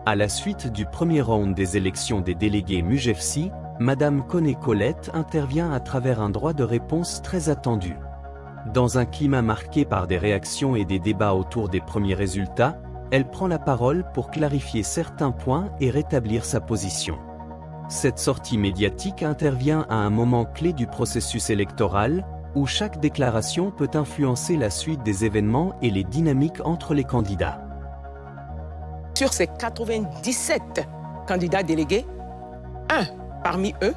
À la suite du premier round des élections des délégués MUJEFSI, Madame Koné Colette intervient à travers un droit de réponse très attendu. Dans un climat marqué par des réactions et des débats autour des premiers résultats, elle prend la parole pour clarifier certains points et rétablir sa position. Cette sortie médiatique intervient à un moment clé du processus électoral, où chaque déclaration peut influencer la suite des événements et les dynamiques entre les candidats. Sur ces 97 candidats délégués, un parmi eux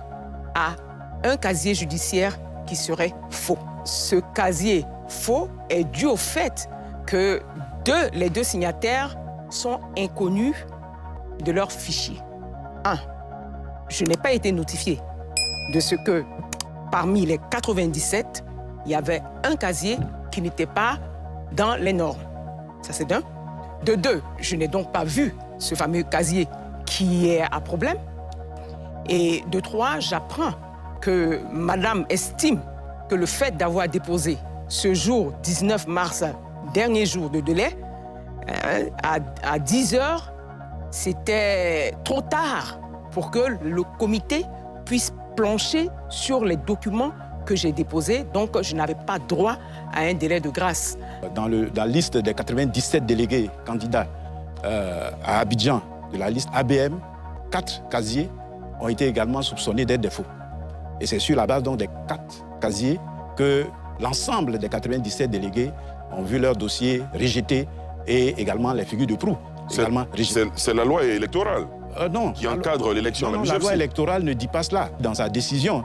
a un casier judiciaire qui serait faux. Ce casier faux est dû au fait que les deux signataires sont inconnus de leur fichier. Je n'ai pas été notifié de ce que parmi les 97, il y avait un casier qui n'était pas dans les normes. Ça, c'est d'un. De deux, je n'ai donc pas vu ce fameux casier qui est à problème. Et de trois, j'apprends que madame estime que le fait d'avoir déposé ce jour, 19 mars, dernier jour de délai, à 10 heures, c'était trop tard pour que le comité puisse plancher sur les documents que j'ai déposés. Donc, je n'avais pas droit à un délai de grâce. Dans la liste des 97 délégués candidats à Abidjan, de la liste ABM, 4 casiers ont été également soupçonnés d'être des faux. Et c'est sur la base donc, des 4 casiers que l'ensemble des 97 délégués ont vu leur dossier rejeté et également les figures de proue également rejetées. C'est la loi électorale non, qui encadre l'élection. Non, la loi électorale ne dit pas cela. Dans sa décision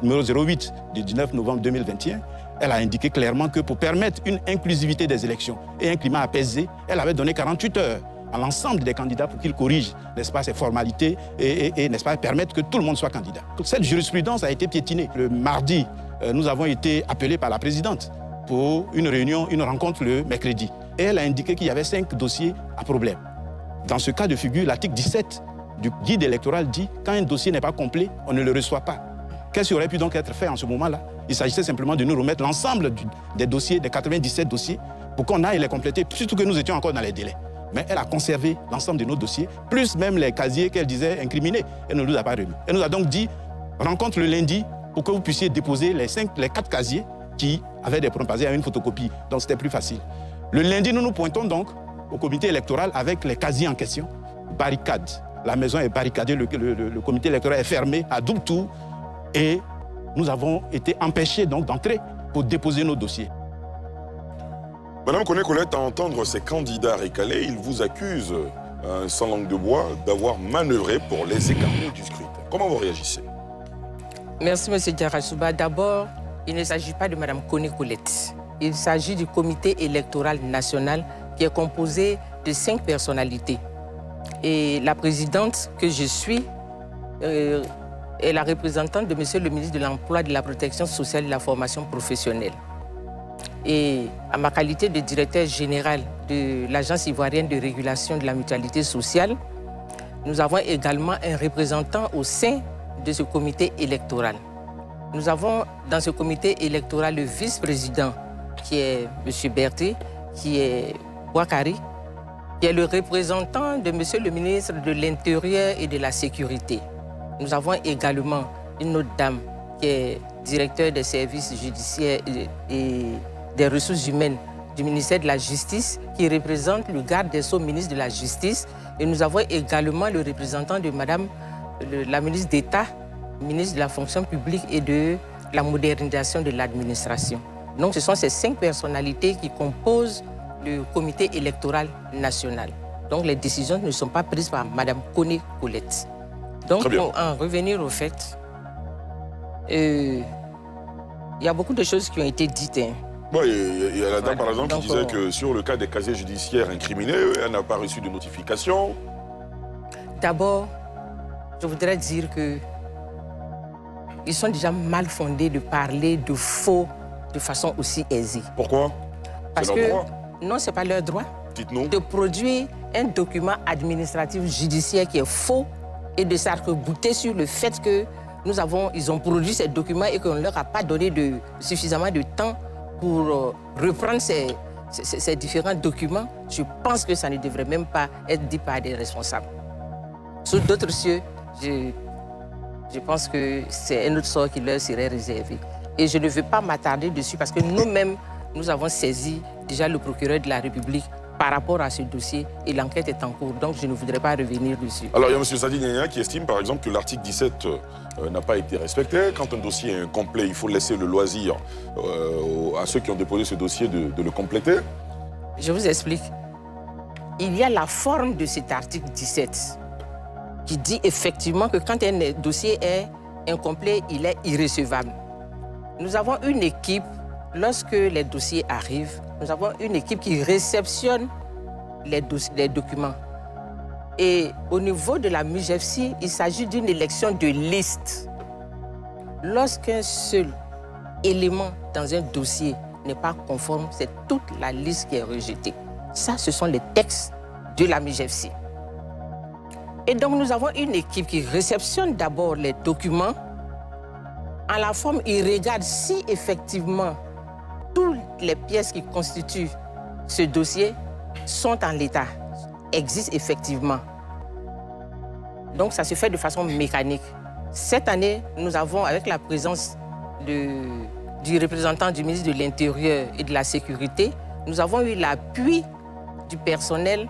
numéro 08 du 19 novembre 2021, elle a indiqué clairement que pour permettre une inclusivité des élections et un climat apaisé, elle avait donné 48 heures à l'ensemble des candidats pour qu'ils corrigent, n'est-ce pas, ces formalités et n'est-ce pas, permettre que tout le monde soit candidat. Cette jurisprudence a été piétinée. Le mardi, nous avons été appelés par la présidente pour une réunion, une rencontre le mercredi. Et elle a indiqué qu'il y avait 5 dossiers à problème. Dans ce cas de figure, l'article 17 du guide électoral dit « Quand un dossier n'est pas complet, on ne le reçoit pas ». Qu'est-ce qui aurait pu donc être fait en ce moment-là? Il s'agissait simplement de nous remettre l'ensemble des dossiers, des 97 dossiers, pour qu'on aille les compléter, surtout que nous étions encore dans les délais. Mais elle a conservé l'ensemble de nos dossiers, plus même les casiers qu'elle disait incriminés. Elle ne nous a pas remis. Elle nous a donc dit « Rencontre le lundi pour que vous puissiez déposer les 4 casiers qui avaient des problèmes basés à une photocopie. » Donc c'était plus facile. Le lundi, nous nous pointons donc au comité électoral avec les casiers en question. Barricade. La maison est barricadée, le comité électoral est fermé à double tour et nous avons été empêchés donc d'entrer pour déposer nos dossiers. Madame Koné Colette, à entendre ces candidats récalés, ils vous accusent, sans langue de bois, d'avoir manœuvré pour les écarter du scrutin. Comment vous réagissez? Merci, M. Diarra-Souba. D'abord, il ne s'agit pas de Mme Koné Colette. Il s'agit du comité électoral national qui est composé de 5 personnalités. Et la présidente que je suis est la représentante de M. le ministre de l'Emploi, de la Protection sociale et de la formation professionnelle. Et à ma qualité de directeur général de l'Agence ivoirienne de régulation de la mutualité sociale, nous avons également un représentant au sein de ce comité électoral. Nous avons dans ce comité électoral le vice-président qui est M. Berthe, qui est Bouakari, qui est le représentant de M. le ministre de l'Intérieur et de la Sécurité. Nous avons également une autre dame qui est directeur des services judiciaires et des ressources humaines du ministère de la Justice, qui représente le garde des Sceaux, ministre de la Justice. Et nous avons également le représentant de Madame la ministre d'État, ministre de la Fonction publique et de la modernisation de l'administration. Donc ce sont ces 5 personnalités qui composent le comité électoral national. Donc les décisions ne sont pas prises par Mme Koné Colette. Donc pour en revenir au fait, il y a beaucoup de choses qui ont été dites. Bon, il y a la dame par exemple qui disait que sur le cas des casiers judiciaires incriminés, elle n'a pas reçu de notification. D'abord, je voudrais dire que ils sont déjà mal fondés de parler de faux de façon aussi aisée. Pourquoi? Parce que non, ce n'est pas leur droit. Dites-nous. De produire un document administratif judiciaire qui est faux et de s'arc-bouter sur le fait que ils ont produit ces documents et qu'on ne leur a pas donné suffisamment de temps pour reprendre ces différents documents, je pense que ça ne devrait même pas être dit par des responsables. Sous d'autres cieux, je pense que c'est un autre sort qui leur serait réservé. Et je ne veux pas m'attarder dessus parce que nous-mêmes, nous avons saisi déjà le procureur de la République par rapport à ce dossier et l'enquête est en cours. Donc, je ne voudrais pas revenir dessus. Alors, il y a M. Sadi Niania qui estime, par exemple, que l'article 17 n'a pas été respecté. Quand un dossier est incomplet, il faut laisser le loisir à ceux qui ont déposé ce dossier de le compléter. Je vous explique. Il y a la forme de cet article 17 qui dit effectivement que quand un dossier est incomplet, il est irrecevable. Nous avons une équipe, lorsque les dossiers arrivent, nous avons une équipe qui réceptionne les documents. Et au niveau de la MUGEFSI, il s'agit d'une élection de liste. Lorsqu'un seul élément dans un dossier n'est pas conforme, c'est toute la liste qui est rejetée. Ça, ce sont les textes de la MUGEFSI. Et donc, nous avons une équipe qui réceptionne d'abord les documents. En la forme, ils regardent si effectivement toutes les pièces qui constituent ce dossier sont en l'état, existent effectivement. Donc, ça se fait de façon mécanique. Cette année, nous avons, avec la présence du représentant du ministre de l'Intérieur et de la Sécurité, nous avons eu l'appui du personnel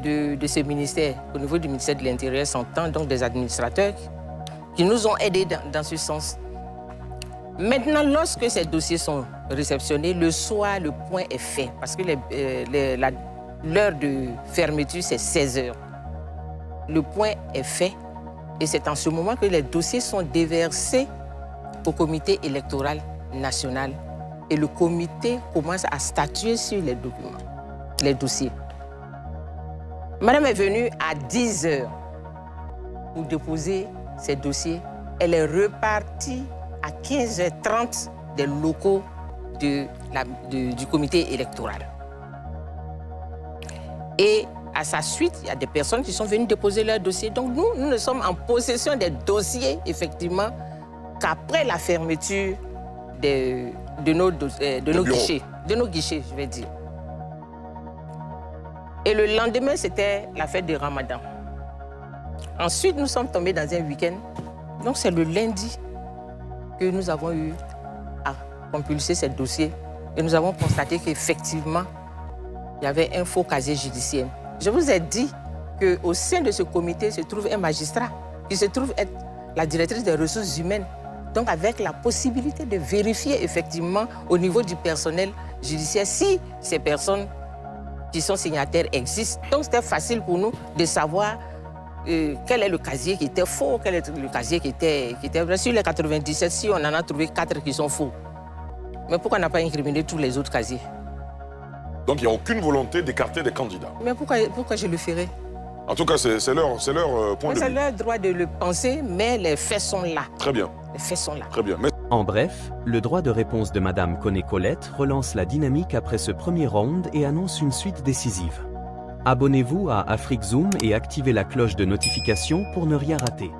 de ce ministère, au niveau du ministère de l'Intérieur, s'entend donc des administrateurs qui nous ont aidés dans ce sens. Maintenant, lorsque ces dossiers sont réceptionnés, le soir, le point est fait, parce que l'heure de fermeture, c'est 16 h. Le point est fait, et c'est en ce moment que les dossiers sont déversés au comité électoral national. Et le comité commence à statuer sur les documents, les dossiers. Madame est venue à 10 h pour déposer ses dossiers. Elle est repartie à 15h30 des locaux du comité électoral. Et à sa suite, il y a des personnes qui sont venues déposer leurs dossiers. Donc nous ne sommes en possession des dossiers, effectivement, qu'après la fermeture de nos guichets. De nos guichets, je vais dire. Et le lendemain, c'était la fête de Ramadan. Ensuite, nous sommes tombés dans un week-end. Donc c'est le lundi que nous avons eu à compulser ces dossiers. Et nous avons constaté qu'effectivement, il y avait un faux casier judiciaire. Je vous ai dit qu'au sein de ce comité se trouve un magistrat qui se trouve être la directrice des ressources humaines. Donc avec la possibilité de vérifier effectivement au niveau du personnel judiciaire si ces personnes qui sont signataires existent. Donc c'était facile pour nous de savoir quel est le casier qui était faux, quel est le casier qui était vrai. Sur les 97, si on en a trouvé 4 qui sont faux. Mais pourquoi on n'a pas incriminé tous les autres casiers? Donc il n'y a aucune volonté d'écarter des candidats. Mais pourquoi je le ferais? En tout cas, c'est leur point de vue. C'est leur droit de le penser, mais les faits sont là. Très bien. Les faits sont là. Très bien. Mais... En bref, le droit de réponse de Madame Koné-Colette relance la dynamique après ce premier round et annonce une suite décisive. Abonnez-vous à Afrique Zoom et activez la cloche de notification pour ne rien rater.